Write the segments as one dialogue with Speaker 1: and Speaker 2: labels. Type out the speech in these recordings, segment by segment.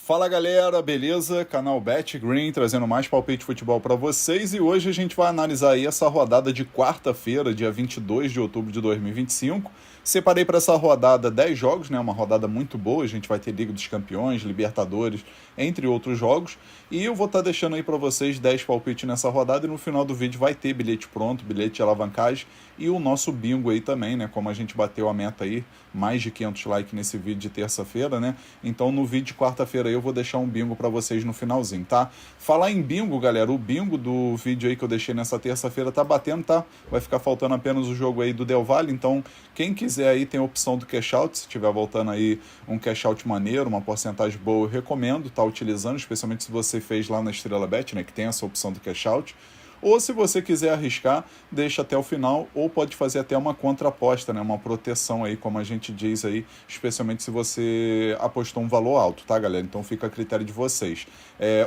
Speaker 1: Fala galera, beleza? Canal Bet Green trazendo mais palpite de futebol para vocês e hoje a gente vai analisar aí essa rodada de quarta-feira, dia 22 de outubro de 2025. Separei para essa rodada 10 jogos, né? Uma rodada muito boa, a gente vai ter Liga dos Campeões, Libertadores, entre outros jogos. E eu vou estar deixando aí para vocês 10 palpites nessa rodada e no final do vídeo vai ter bilhete pronto, bilhete de alavancagem e o nosso bingo aí também, né? Como a gente bateu a meta aí, mais de 500 likes nesse vídeo de terça-feira, né? Então no vídeo de quarta-feira aí eu vou deixar um bingo para vocês no finalzinho, tá? Falar em bingo, galera, o bingo do vídeo aí que eu deixei nessa terça-feira tá batendo, tá? Vai ficar faltando apenas o jogo aí do Del Valle, então quem quiser aí tem a opção do cash out, se tiver voltando aí um cash out maneiro, uma porcentagem boa, eu recomendo tá utilizando, especialmente se você fez lá na Estrela Bet, né, que tem essa opção do cash out. Ou se você quiser arriscar, deixa até o final, ou pode fazer até uma contraaposta, né? Uma proteção aí, como a gente diz aí, especialmente se você apostou um valor alto, tá, galera? Então fica a critério de vocês.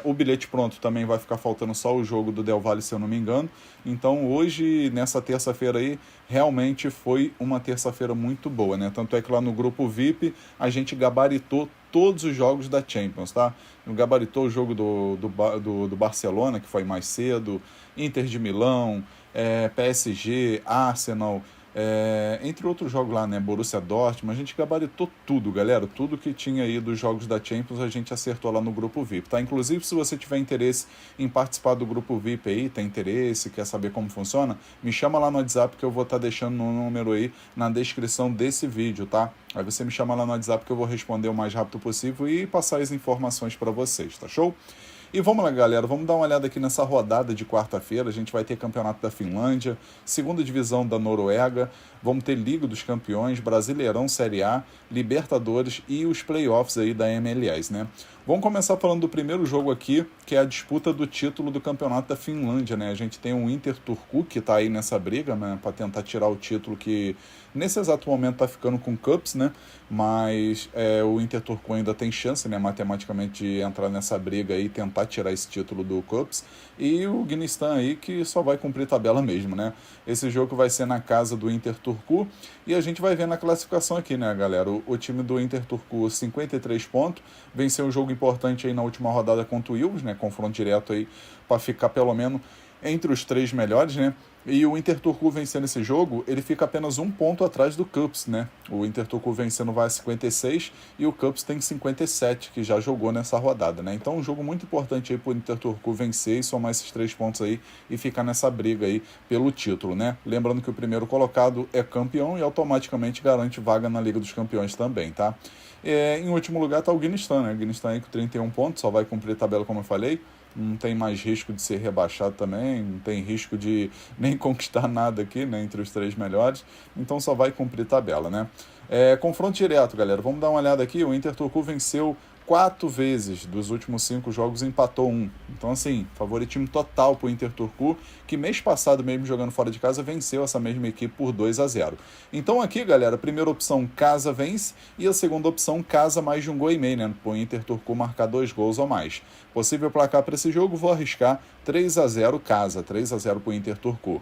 Speaker 1: O bilhete pronto também vai ficar faltando só o jogo do Del Valle, se eu não me engano. Então hoje, nessa terça-feira aí, realmente foi uma terça-feira muito boa, né? Tanto é que lá no grupo VIP a gente gabaritou todos os jogos da Champions, tá? Gabaritou o jogo do Barcelona, que foi mais cedo, Inter de Milão, PSG, Arsenal, entre outros jogos lá, né? Borussia Dortmund, a gente gabaritou tudo, galera. Tudo que tinha aí dos jogos da Champions a gente acertou lá no grupo VIP, tá? Inclusive, se você tiver interesse em participar do grupo VIP aí, tem interesse, quer saber como funciona, me chama lá no WhatsApp que eu vou estar deixando no número aí na descrição desse vídeo, tá? Aí você me chama lá no WhatsApp que eu vou responder o mais rápido possível e passar as informações para vocês, tá show? E vamos lá, galera, vamos dar uma olhada aqui nessa rodada de quarta-feira. A gente vai ter Campeonato da Finlândia, Segunda Divisão da Noruega, vamos ter Liga dos Campeões, Brasileirão Série A, Libertadores e os playoffs aí da MLS, né? Vamos começar falando do primeiro jogo aqui, que é a disputa do título do Campeonato da Finlândia, né? A gente tem o Inter Turku, que tá aí nessa briga, né? Para tentar tirar o título que nesse exato momento tá ficando com o Cups, né? Mas o Inter Turku ainda tem chance, né? Matematicamente de entrar nessa briga aí e tentar tirar esse título do Cups. E o Guinistan aí que só vai cumprir tabela mesmo, né? Esse jogo vai ser na casa do Inter Turku e a gente vai ver na classificação aqui, né, galera? O time do Inter Turku, 53 pontos, venceu um jogo importante aí na última rodada contra o Ilves, né? Confronto direto aí para ficar pelo menos entre os 3 melhores, né? E o Inter Turku vencendo esse jogo, ele fica apenas um ponto atrás do Cups, né? O Inter Turku vencendo vai a 56 e o Cups tem 57, que já jogou nessa rodada, né? Então um jogo muito importante aí pro Inter Turku vencer e somar esses 3 pontos aí e ficar nessa briga aí pelo título, né? Lembrando que o primeiro colocado é campeão e automaticamente garante vaga na Liga dos Campeões também, tá? Em último lugar está o Guinistan, né? O Guinistan aí com 31 pontos, só vai cumprir a tabela como eu falei. Não tem mais risco de ser rebaixado também, não tem risco de nem conquistar nada aqui, né, entre os 3 melhores, então só vai cumprir tabela, né? Confronto direto, galera, vamos dar uma olhada aqui, o Inter Turku venceu 4 vezes dos últimos 5 jogos, empatou 1. Então, assim, favoritismo total para o Inter Turku, que mês passado, mesmo jogando fora de casa, venceu essa mesma equipe por 2-0. Então aqui, galera, a primeira opção, casa vence, e a segunda opção, casa mais de um gol e meio, né? Para o Inter Turku marcar 2 gols ou mais. Possível placar para esse jogo, vou arriscar 3-0 casa, 3-0 para o Inter Turku.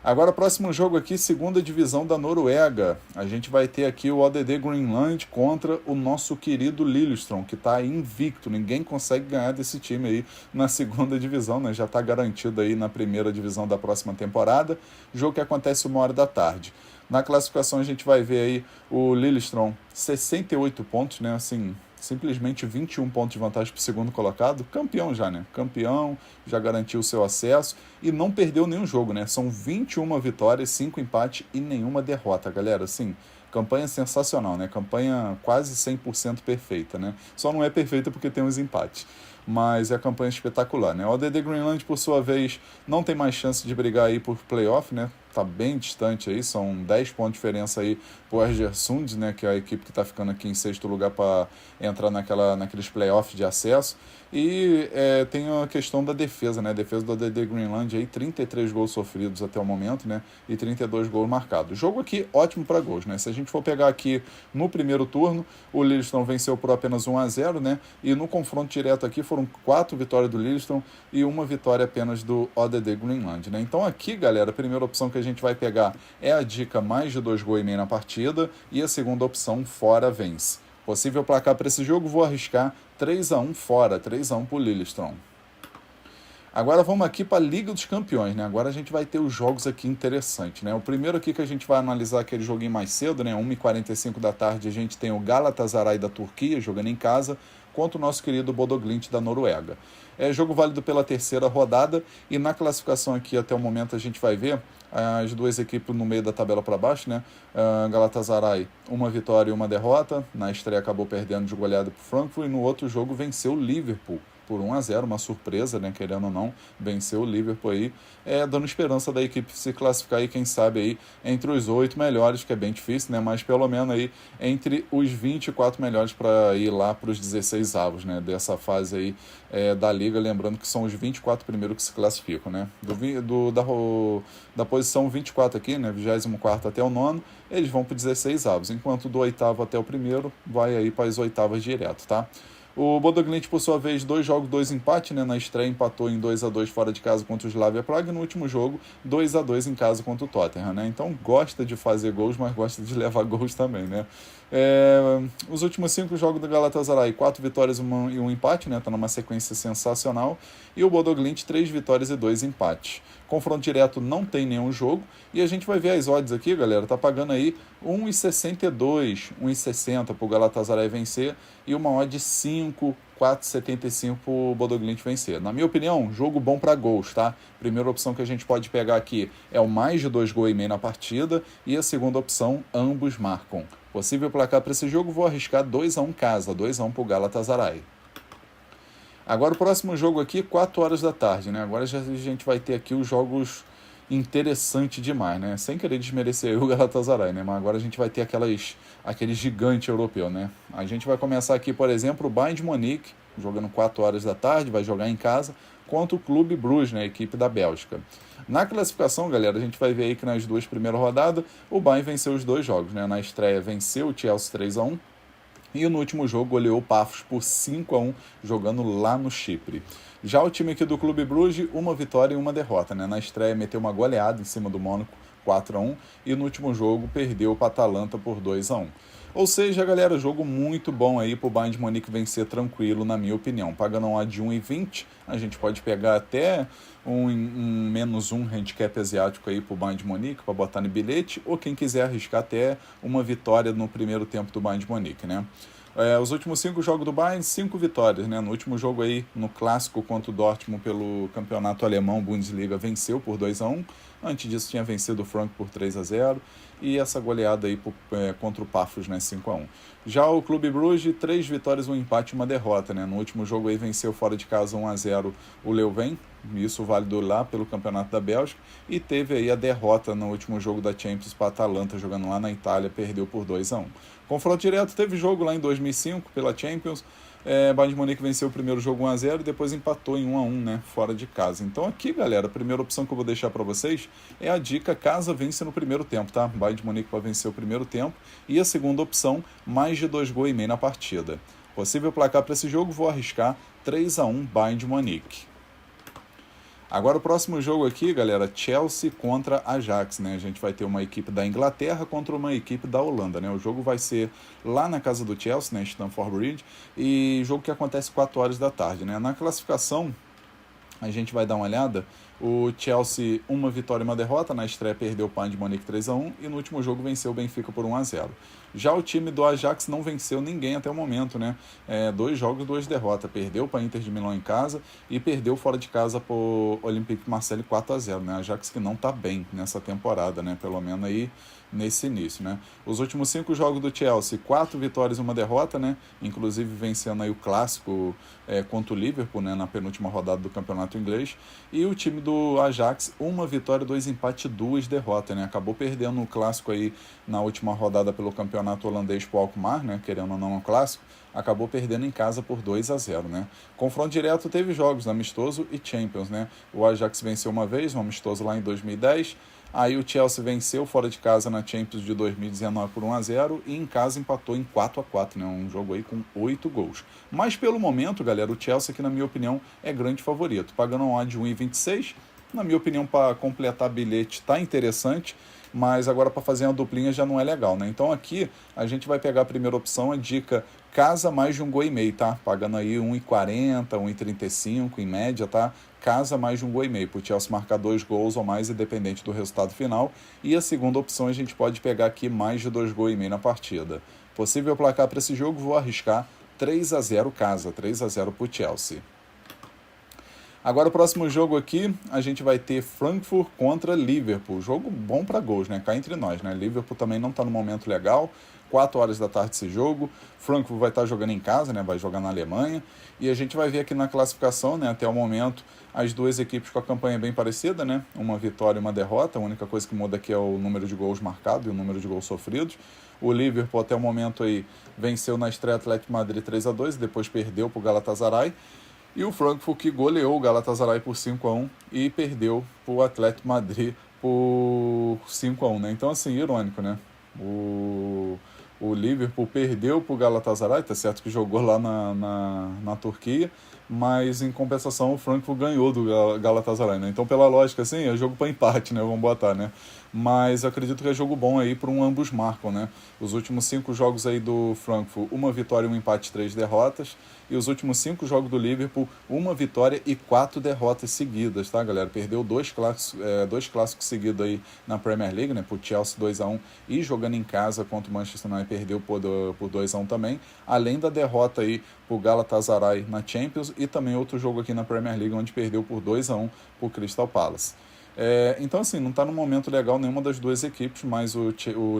Speaker 1: Agora, próximo jogo aqui, segunda divisão da Noruega. A gente vai ter aqui o ODD Greenland contra o nosso querido Lillestrøm, que está invicto. Ninguém consegue ganhar desse time aí na segunda divisão, né? Já está garantido aí na primeira divisão da próxima temporada. Jogo que acontece 1h da tarde. Na classificação a gente vai ver aí o Lillestrøm 68 pontos, né? Assim, simplesmente 21 pontos de vantagem para o segundo colocado, campeão já, né? Campeão, já garantiu o seu acesso e não perdeu nenhum jogo, né? São 21 vitórias, 5 empates e nenhuma derrota, galera. Assim, campanha sensacional, né? Campanha quase 100% perfeita, né? Só não é perfeita porque tem os empates. Mas é a campanha espetacular, né? O ODD Greenland, por sua vez, não tem mais chance de brigar aí por playoff, né? Tá bem distante aí, são 10 pontos de diferença aí pro Egersund, né? Que é a equipe que tá ficando aqui em sexto lugar para entrar naqueles playoffs de acesso. E tem a questão da defesa, né? A defesa do ODD Greenland aí, 33 gols sofridos até o momento, né? E 32 gols marcados. Jogo aqui ótimo para gols, né? Se a gente for pegar aqui no primeiro turno, o Lillestrøm venceu por apenas 1-0, né? E no confronto direto aqui foram 4 vitórias do Lillestrøm e 1 vitória apenas do ODD Greenland, né? Então aqui, galera, a primeira opção que a gente vai pegar é a dica mais de 2 gols e meio na partida e a segunda opção fora vence. Possível placar para esse jogo, vou arriscar 3-1 fora, 3-1 para o Lillestrøm. Agora vamos aqui para a Liga dos Campeões, né? Agora a gente vai ter os jogos aqui interessantes, né? O primeiro aqui que a gente vai analisar aquele joguinho mais cedo, né? 1h45 da tarde, a gente tem o Galatasaray da Turquia jogando em casa contra o nosso querido Bodo Glimt da Noruega. É jogo válido pela terceira rodada e na classificação aqui até o momento a gente vai ver as duas equipes no meio da tabela para baixo, né? Galatasaray, uma vitória e uma derrota. Na estreia acabou perdendo de goleada para o Frankfurt e no outro jogo venceu o Liverpool por 1-0, uma surpresa, né, querendo ou não, venceu o Liverpool aí, dando esperança da equipe se classificar aí, quem sabe aí, entre os 8 melhores, que é bem difícil, né, mas pelo menos aí, entre os 24 melhores para ir lá para os 16 avos, né, dessa fase aí da Liga, lembrando que são os 24 primeiros que se classificam, né, da posição 24 aqui, né, 24º até o 9º, eles vão para 16 avos, enquanto do 8º até o 1º vai aí para as 8avas direto, tá? O Bodo Glimt, por sua vez, 2 jogos, 2 empates, né? Na estreia empatou em 2-2 fora de casa contra o Slavia Praga e no último jogo 2-2 em casa contra o Tottenham, né? Então gosta de fazer gols, mas gosta de levar gols também, né? Os últimos 5 jogos do Galatasaray, 4 vitórias e um empate, né? Tá numa sequência sensacional. E o Bodo Glimt, 3 vitórias e 2 empates. Confronto direto não tem nenhum jogo. E a gente vai ver as odds aqui, galera. Tá pagando aí 1,62, 1,60 pro Galatasaray vencer e uma odd de 4,75 pro Bodo Glimt vencer. Na minha opinião, jogo bom para gols, tá? Primeira opção que a gente pode pegar aqui é o mais de 2,5 gols na partida e a segunda opção, ambos marcam. Possível placar para esse jogo, vou arriscar 2-1 casa, 2-1 pro Galatasaray. Agora o próximo jogo aqui, 4 horas da tarde, né? Agora a gente vai ter aqui os jogos interessantes demais, né? Sem querer desmerecer o Galatasaray, né? Mas agora a gente vai ter aquele gigante europeu, né? A gente vai começar aqui, por exemplo, o Bayern de Munique, jogando 4 horas da tarde, vai jogar em casa, contra o Clube Bruges, né? A equipe da Bélgica. Na classificação, galera, a gente vai ver aí que nas 2 primeiras rodadas, o Bayern venceu os 2 jogos, né? Na estreia venceu o Chelsea 3-1, e no último jogo goleou o Pafos por 5-1, jogando lá no Chipre. Já o time aqui do Clube Bruges, uma vitória e uma derrota, né? Na estreia meteu uma goleada em cima do Mônaco, 4-1, e no último jogo perdeu para a Atalanta por 2-1. Ou seja, galera, jogo muito bom aí pro Bayern de Munique vencer tranquilo, na minha opinião. Pagando um odd de 1,20, a gente pode pegar até um -1 handicap asiático aí pro Bayern de Munique, para botar no bilhete, ou quem quiser arriscar até uma vitória no primeiro tempo do Bayern de Munique, né? Os últimos 5 jogos do Bayern, 5 vitórias, né? No último jogo aí, no clássico contra o Dortmund pelo campeonato alemão, Bundesliga, venceu por 2-1. Antes disso tinha vencido o Frankfurt por 3-0. E essa goleada aí contra o Pafos, né? 5-1. Já o Clube Bruges, 3 vitórias, um empate e uma derrota, né? No último jogo aí venceu fora de casa 1-0 o Leuven, isso válido lá pelo campeonato da Bélgica, e teve aí a derrota no último jogo da Champions para a Atalanta, jogando lá na Itália, perdeu por 2-1. Confronto direto, teve jogo lá em 2005 pela Champions, Bayern de Munique venceu o primeiro jogo 1-0 e depois empatou em 1-1, né, fora de casa. Então aqui, galera, a primeira opção que eu vou deixar para vocês é a dica casa vence no primeiro tempo, tá? Bayern de Munique para vencer o primeiro tempo, e a segunda opção, mais de 2,5 gols na partida. Possível placar para esse jogo, vou arriscar 3-1 Bayern de Munique. Agora o próximo jogo aqui, galera, Chelsea contra Ajax, né? A gente vai ter uma equipe da Inglaterra contra uma equipe da Holanda, né? O jogo vai ser lá na casa do Chelsea, né? Stamford Bridge, e jogo que acontece 4 horas da tarde, né? Na classificação, a gente vai dar uma olhada. O Chelsea, uma vitória e uma derrota. Na estreia perdeu o Bayern de Munique 3-1 e no último jogo venceu o Benfica por 1-0. Já o time do Ajax não venceu ninguém até o momento, né? 2 jogos, 2 derrotas. Perdeu para a Inter de Milão em casa e perdeu fora de casa para o Olympique de Marseille 4-0, né? Ajax que não está bem nessa temporada, né? Pelo menos aí nesse início, né? Os últimos 5 jogos do Chelsea, 4 vitórias e uma derrota, né? Inclusive vencendo aí o clássico contra o Liverpool, né? Na penúltima rodada do campeonato inglês. E o time do Ajax, 1 vitória, 2 empates e 2 derrotas, né? Acabou perdendo o clássico aí na última rodada pelo campeonato holandês pro Alkmaar, né? Querendo ou não, é um clássico. Acabou perdendo em casa por 2-0, né? Confronto direto teve jogos, amistoso e Champions, né? O Ajax venceu uma vez, um amistoso lá em 2010. Aí o Chelsea venceu fora de casa na Champions de 2019 por 1-0 e em casa empatou em 4-4, né? Um jogo aí com 8 gols. Mas pelo momento, galera, o Chelsea aqui, na minha opinião, é grande favorito. Pagando um odd de 1,26, na minha opinião, para completar bilhete tá interessante. mas agora para fazer uma duplinha já não é legal, né? Então aqui a gente vai pegar a primeira opção, a dica casa mais de um gol e meio, tá? Pagando aí 1,40, 1,35 em média, tá? Casa mais de um gol e meio, para o Chelsea marcar 2 gols ou mais, independente do resultado final. E a segunda opção a gente pode pegar aqui mais de 2 gols e meio na partida. Possível placar para esse jogo, vou arriscar 3-0 casa, 3-0 para o Chelsea. Agora o próximo jogo aqui, a gente vai ter Frankfurt contra Liverpool. Jogo bom para gols, né? Cá entre nós, né? Liverpool também não está no momento legal. 4 horas da tarde esse jogo. Frankfurt vai estar jogando em casa, né? Vai jogar na Alemanha. E a gente vai ver aqui na classificação, né? Até o momento, as duas equipes com a campanha bem parecida, né? Uma vitória e uma derrota. A única coisa que muda aqui é o número de gols marcados e o número de gols sofridos. O Liverpool até o momento aí venceu na estreia Atlético Madrid 3-2 e depois perdeu para o Galatasaray. E o Frankfurt que goleou o Galatasaray por 5-1 e perdeu para o Atlético Madrid por 5-1, né? Então, assim, irônico, né? O Liverpool perdeu para o Galatasaray, tá certo que jogou lá na Turquia, mas em compensação o Frankfurt ganhou do Galatasaray, né? Então, pela lógica, assim, é jogo para empate, né? Vamos botar, né? Mas acredito que é jogo bom aí para ambos marcam, né? Os últimos 5 jogos aí do Frankfurt, 1 vitória, 1 empate, 3 derrotas. E os últimos 5 jogos do Liverpool, 1 vitória e 4 derrotas seguidas, tá, galera? Perdeu 2 clássicos seguidos aí na Premier League, né? Por Chelsea 2-1 e jogando em casa contra o Manchester United perdeu por 2-1 também. Além da derrota aí por Galatasaray na Champions e também outro jogo aqui na Premier League onde perdeu por 2-1 por Crystal Palace. Então, assim, não está no momento legal nenhuma das duas equipes, mas o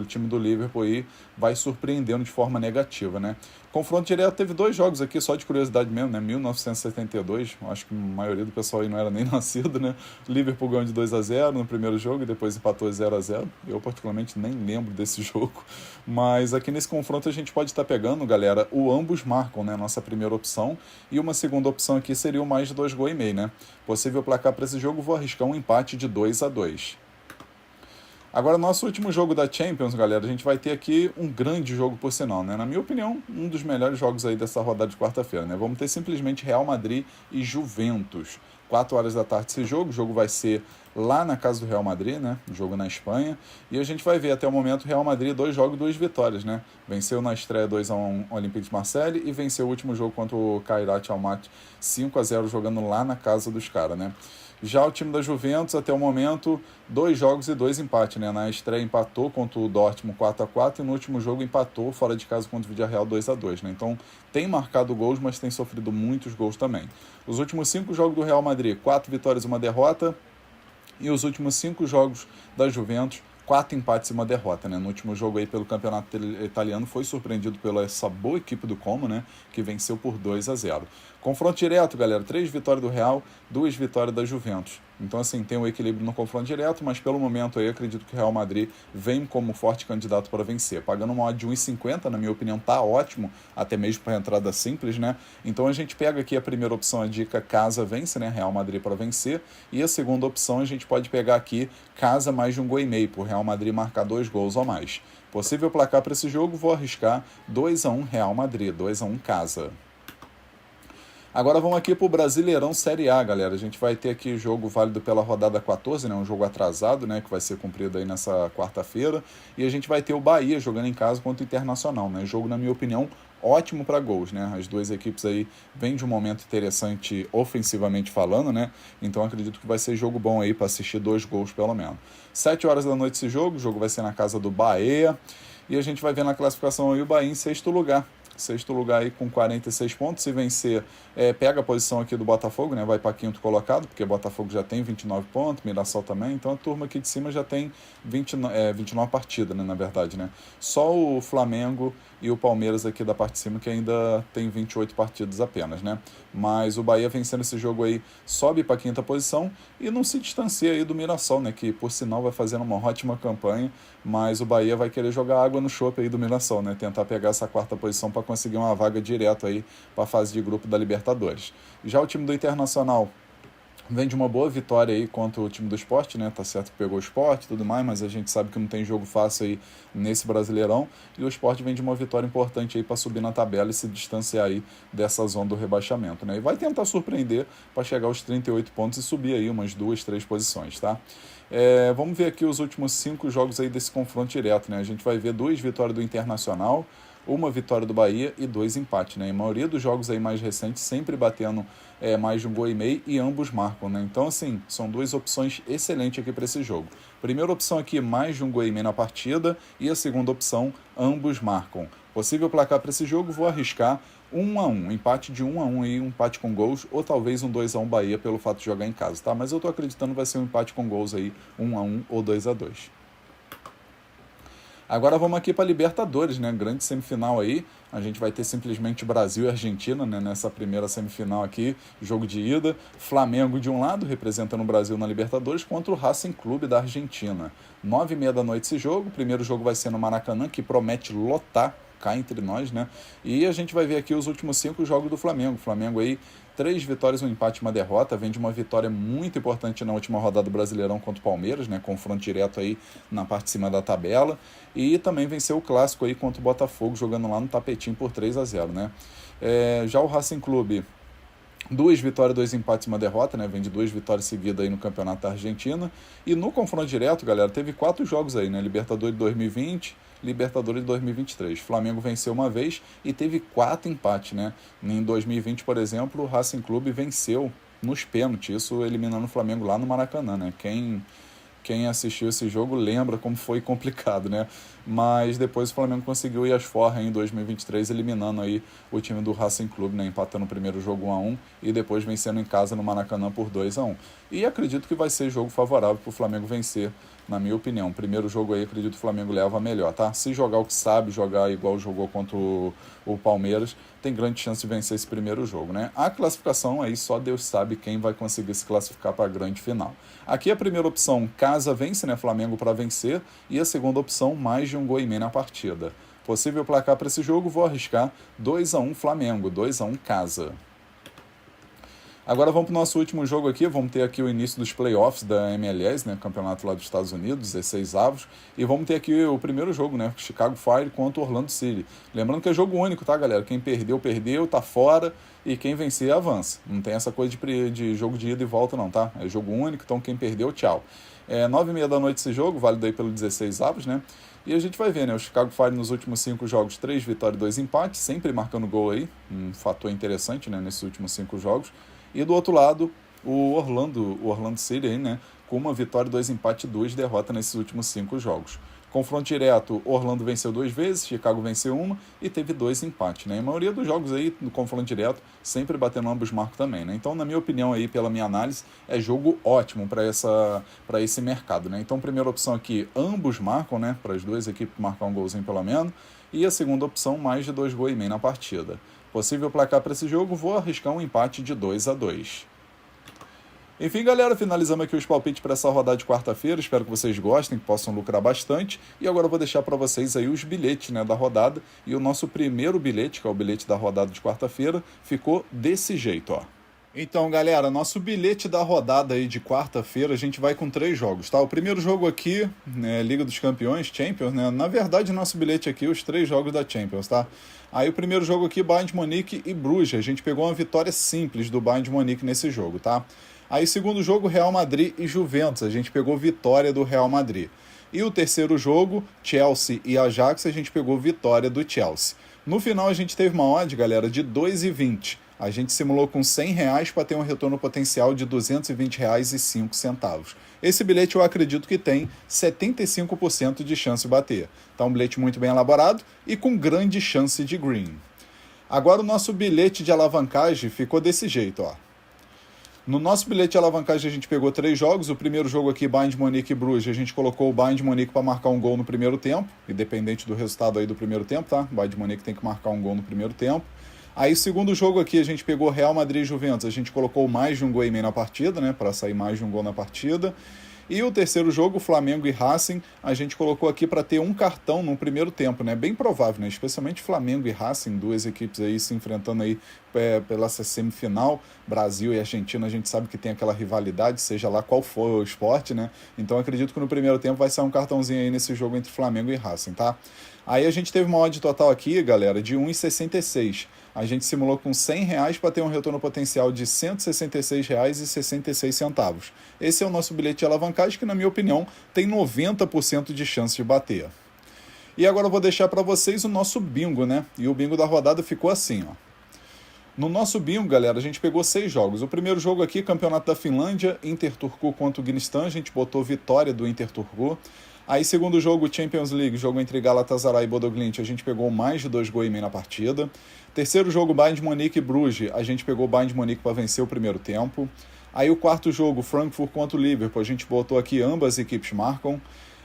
Speaker 1: time do Liverpool aí vai surpreendendo de forma negativa, né? Confronto direto teve 2 jogos aqui, só de curiosidade mesmo, né? 1972, acho que a maioria do pessoal aí não era nem nascido, né? Liverpool ganhou de 2-0 no primeiro jogo e depois empatou 0-0. Eu, particularmente, nem lembro desse jogo. Mas aqui nesse confronto a gente pode estar pegando, galera, o ambos marcam, né? Nossa primeira opção. E uma segunda opção aqui seria o mais de 2 gols e meio, né? Possível placar para esse jogo, vou arriscar um empate de 2-2. Agora, nosso último jogo da Champions, galera, a gente vai ter aqui um grande jogo por sinal, né? Na minha opinião, um dos melhores jogos aí dessa rodada de quarta-feira, né? Vamos ter simplesmente Real Madrid e Juventus. 4 horas da tarde esse jogo, o jogo vai ser lá na casa do Real Madrid, né? Jogo na Espanha. E a gente vai ver até o momento o Real Madrid 2 jogos, 2 vitórias, né? Venceu na estreia 2-1 Olympique de Marseille e venceu o último jogo contra o Kairat Almaty 5-0 jogando lá na casa dos caras, né? Já o time da Juventus, até o momento, 2 jogos e 2 empates, né? Na estreia empatou contra o Dortmund 4-4 e no último jogo empatou fora de casa contra o Villarreal 2-2, né? Então tem marcado gols, mas tem sofrido muitos gols também. Os últimos 5 jogos do Real Madrid, 4 vitórias e 1 derrota. E os últimos 5 jogos da Juventus, 4 empates e 1 derrota, né? No último jogo aí pelo campeonato italiano foi surpreendido pela essa boa equipe do Como, né? Que venceu por 2-0. Confronto direto, galera, 3 vitórias do Real, 2 vitórias da Juventus. Então, assim, tem um equilíbrio no confronto direto, mas pelo momento aí acredito que o Real Madrid vem como forte candidato para vencer. Pagando uma odd de 1,50, na minha opinião, tá ótimo, até mesmo para entrada simples, né? Então a gente pega aqui a primeira opção, a dica casa vence, né? Real Madrid para vencer. E a segunda opção a gente pode pegar aqui casa mais de 1 gol e meio, por Real Madrid marcar 2 gols ou mais. Possível placar para esse jogo, vou arriscar 2-1 Real Madrid, 2-1 casa. Agora vamos aqui para o Brasileirão Série A, galera. A gente vai ter aqui jogo válido pela rodada 14, né? Um jogo atrasado, né? Que vai ser cumprido aí nessa quarta-feira. E a gente vai ter o Bahia jogando em casa contra o Internacional, né? Jogo, na minha opinião, ótimo para gols, né? As duas equipes aí vêm de um momento interessante ofensivamente falando, né? Então acredito que vai ser jogo bom aí para assistir 2 gols pelo menos. 7 horas da noite esse jogo, o jogo vai ser na casa do Bahia. E a gente vai ver na classificação aí o Bahia em 6º lugar. 6º lugar aí com 46 pontos, se vencer, pega a posição aqui do Botafogo, né? Vai para 5º colocado, porque o Botafogo já tem 29 pontos, Mirassol também, então a turma aqui de cima já tem 29 partidas, né, na verdade, né? Só o Flamengo e o Palmeiras aqui da parte de cima que ainda tem 28 partidas apenas, né? Mas o Bahia vencendo esse jogo aí sobe para a 5ª posição e não se distancia aí do Mirassol, né? Que por sinal vai fazendo uma ótima campanha, mas o Bahia vai querer jogar água no chope aí do Mirassol, né? Tentar pegar essa 4ª posição para conseguir uma vaga direto aí para a fase de grupo da Libertadores. Já o time do Internacional Vem de uma boa vitória aí contra o time do Sport, né? Tá certo que pegou o Sport e tudo mais, mas a gente sabe que não tem jogo fácil aí nesse Brasileirão. E o Sport vem de uma vitória importante aí para subir na tabela e se distanciar aí dessa zona do rebaixamento, né? E vai tentar surpreender para chegar aos 38 pontos e subir aí umas 2, 3 posições, tá? Vamos ver aqui os últimos 5 jogos aí desse confronto direto, né? A gente vai ver 2 vitórias do Internacional, uma vitória do Bahia e 2 empates, né? A maioria dos jogos aí mais recentes sempre batendo mais de um gol e meio e ambos marcam, né? Então, assim, são 2 opções excelentes aqui para esse jogo. Primeira opção aqui, mais de um gol e meio na partida, e a segunda opção, ambos marcam. Possível placar para esse jogo, vou arriscar 1-1, empate de 1-1 aí, um empate com gols, ou talvez um 2-1 Bahia pelo fato de jogar em casa, tá? Mas eu tô acreditando que vai ser um empate com gols aí, 1-1 ou 2-2. Agora vamos aqui para a Libertadores, né? Grande semifinal aí. A gente vai ter simplesmente Brasil e Argentina, né? Nessa primeira semifinal aqui, jogo de ida. Flamengo de um lado, representando o Brasil na Libertadores, contra o Racing Clube da Argentina. 9h30 da noite esse jogo. O primeiro jogo vai ser no Maracanã, que promete lotar cá entre nós, né? E a gente vai ver aqui os últimos 5 jogos do Flamengo. O Flamengo aí, 3 vitórias, um empate e uma derrota. Vem de uma vitória muito importante na última rodada do Brasileirão contra o Palmeiras, né? Confronto direto aí na parte de cima da tabela. E também venceu o clássico aí contra o Botafogo, jogando lá no tapetinho por 3-0, né? Já o Racing Clube, 2 vitórias, 2 empates e uma derrota, né? Vem de 2 vitórias seguidas aí no Campeonato da Argentina. E no confronto direto, galera, teve 4 jogos aí, né? Libertadores de 2020, Libertadores de 2023. Flamengo venceu uma vez e teve 4 empates, né? Em 2020, por exemplo, o Racing Clube venceu nos pênaltis, isso eliminando o Flamengo lá no Maracanã, né? Quem assistiu esse jogo lembra como foi complicado, né? Mas depois o Flamengo conseguiu ir às forras em 2023, eliminando aí o time do Racing Clube, né? Empatando o primeiro jogo 1-1 e depois vencendo em casa no Maracanã por 2-1. E acredito que vai ser jogo favorável para o Flamengo vencer, na minha opinião. Primeiro jogo aí, acredito que o Flamengo leva melhor, tá? Se jogar o que sabe, jogar igual jogou contra o Palmeiras, tem grande chance de vencer esse primeiro jogo, né? A classificação aí, só Deus sabe quem vai conseguir se classificar para a grande final. Aqui a primeira opção, casa vence, né? Flamengo para vencer. E a segunda opção, mais de um gol e meio na partida. Possível placar para esse jogo, vou arriscar 2-1 Flamengo, 2-1 casa. Agora vamos para o nosso último jogo aqui, vamos ter aqui o início dos playoffs da MLS, né, campeonato lá dos Estados Unidos, 16 avos, e vamos ter aqui o primeiro jogo, né, Chicago Fire contra o Orlando City. Lembrando que é jogo único, tá, galera? Quem perdeu, perdeu, tá fora, e quem vencer, avança. Não tem essa coisa de jogo de ida e volta não, tá? É jogo único, então quem perdeu, tchau. 9h30 da noite esse jogo, válido aí pelo 16 avos, né? E a gente vai ver, né? O Chicago Fire nos últimos 5 jogos, 3 vitórias e 2 empates, sempre marcando gol aí, um fator interessante, né, nesses últimos 5 jogos. E do outro lado, o Orlando City, aí, né, com uma vitória, 2 empates e 2 derrotas nesses últimos 5 jogos. Confronto direto, Orlando venceu 2 vezes, Chicago venceu uma e teve 2 empates, né? A maioria dos jogos aí, no confronto direto, sempre batendo ambos marcos também, né? Então, na minha opinião aí, pela minha análise, é jogo ótimo para esse mercado, né? Então, primeira opção aqui, ambos marcam, né? Para as duas equipes marcar um golzinho pelo menos. E a segunda opção, mais de 2 gols e meio na partida. Possível placar para esse jogo, vou arriscar um empate de 2-2. Enfim, galera, finalizamos aqui os palpites para essa rodada de quarta-feira. Espero que vocês gostem, que possam lucrar bastante. E agora eu vou deixar para vocês aí os bilhetes, né, da rodada. E o nosso primeiro bilhete, que é o bilhete da rodada de quarta-feira, ficou desse jeito, ó. Então, galera, nosso bilhete da rodada aí de quarta-feira, a gente vai com 3 jogos, tá? O primeiro jogo aqui, né, Liga dos Campeões, Champions, né? Na verdade, nosso bilhete aqui, os 3 jogos da Champions, tá? Aí o primeiro jogo aqui, Bayern de Munique e Bruges. A gente pegou uma vitória simples do Bayern de Munique nesse jogo, tá? Aí segundo jogo, Real Madrid e Juventus. A gente pegou vitória do Real Madrid. E o terceiro jogo, Chelsea e Ajax, a gente pegou vitória do Chelsea. No final a gente teve uma odd, galera, de 2,20. A gente simulou com R$100 para ter um retorno potencial de R$220,05. Esse bilhete eu acredito que tem 75% de chance de bater. Tá um bilhete muito bem elaborado e com grande chance de green. Agora o nosso bilhete de alavancagem ficou desse jeito, ó. No nosso bilhete de alavancagem a gente pegou 3 jogos. O primeiro jogo aqui, Bayern de Munique e Bruges, a gente colocou o Bayern de Munique para marcar um gol no primeiro tempo, independente do resultado aí do primeiro tempo, tá? O Bayern de Munique tem que marcar um gol no primeiro tempo. Aí, segundo jogo aqui, a gente pegou Real Madrid e Juventus. A gente colocou mais de um gol e meio na partida, né? Para sair mais de um gol na partida. E o terceiro jogo, Flamengo e Racing, a gente colocou aqui para ter um cartão no primeiro tempo, né? Bem provável, né? Especialmente Flamengo e Racing, duas equipes aí se enfrentando aí pela semifinal. Brasil e Argentina, a gente sabe que tem aquela rivalidade, seja lá qual for o esporte, né? Então acredito que no primeiro tempo vai sair um cartãozinho aí nesse jogo entre Flamengo e Racing, tá? Aí a gente teve uma odd total aqui, galera, de 1,66. A gente simulou com R$100 para ter um retorno potencial de R$ 166,66. Esse é o nosso bilhete de alavancagem que, na minha opinião, tem 90% de chance de bater. E agora eu vou deixar para vocês o nosso bingo, né? E o bingo da rodada ficou assim, ó. No nosso bingo, galera, a gente pegou 6 jogos. O primeiro jogo aqui, Campeonato da Finlândia, Inter Turku contra o Guinistan, a gente botou vitória do Inter Turku. Aí, segundo jogo, Champions League, jogo entre Galatasaray e Bodoglimt, a gente pegou mais de 2 gols e meio na partida. Terceiro jogo, Bayern de Munique e Bruges, a gente pegou o Bayern de Munique para vencer o primeiro tempo. Aí o quarto jogo, Frankfurt contra o Liverpool, a gente botou aqui ambas equipes marcam.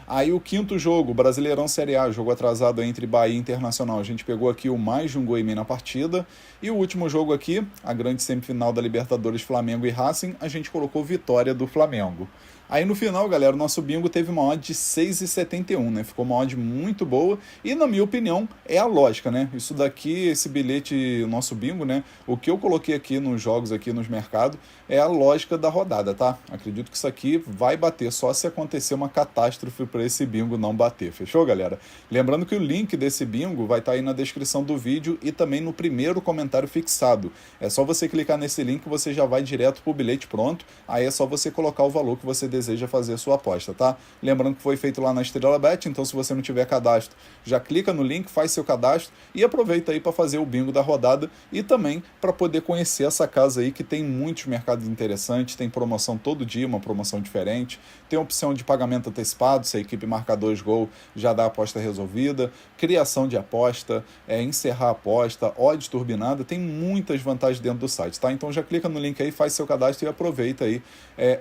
Speaker 1: Aí o quinto jogo, Brasileirão Série A, jogo atrasado entre Bahia e Internacional, a gente pegou aqui o mais de 1 gol e meio na partida. E o último jogo aqui, a grande semifinal da Libertadores, Flamengo e Racing, a gente colocou vitória do Flamengo. Aí no final, galera, o nosso bingo teve uma odd de 6,71, né? Ficou uma odd muito boa e, na minha opinião, é a lógica, né? Isso daqui, esse bilhete, nosso bingo, né? O que eu coloquei aqui nos jogos, aqui nos mercados, é a lógica da rodada, tá? Acredito que isso aqui vai bater só se acontecer uma catástrofe para esse bingo não bater. Fechou, galera? Lembrando que o link desse bingo vai estar aí na descrição do vídeo e também no primeiro comentário fixado. É só você clicar nesse link e você já vai direto pro bilhete pronto. Aí é só você colocar o valor que você deseja fazer a sua aposta, tá? Lembrando que foi feito lá na Estrela Bet, então se você não tiver cadastro, já clica no link, faz seu cadastro e aproveita aí para fazer o bingo da rodada e também para poder conhecer essa casa aí que tem muitos mercados interessantes, tem promoção todo dia, uma promoção diferente, tem opção de pagamento antecipado, se a equipe marcar 2 gols, já dá a aposta resolvida, criação de aposta, encerrar a aposta, odds turbinada, tem muitas vantagens dentro do site, tá? Então já clica no link aí, faz seu cadastro e aproveita aí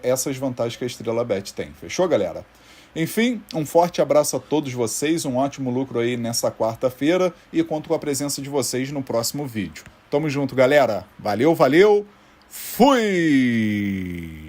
Speaker 1: essas vantagens que a Estrela Bet tem. Fechou, galera? Enfim, um forte abraço a todos vocês, um ótimo lucro aí nessa quarta-feira e conto com a presença de vocês no próximo vídeo. Tamo junto, galera. Valeu, valeu. Fui!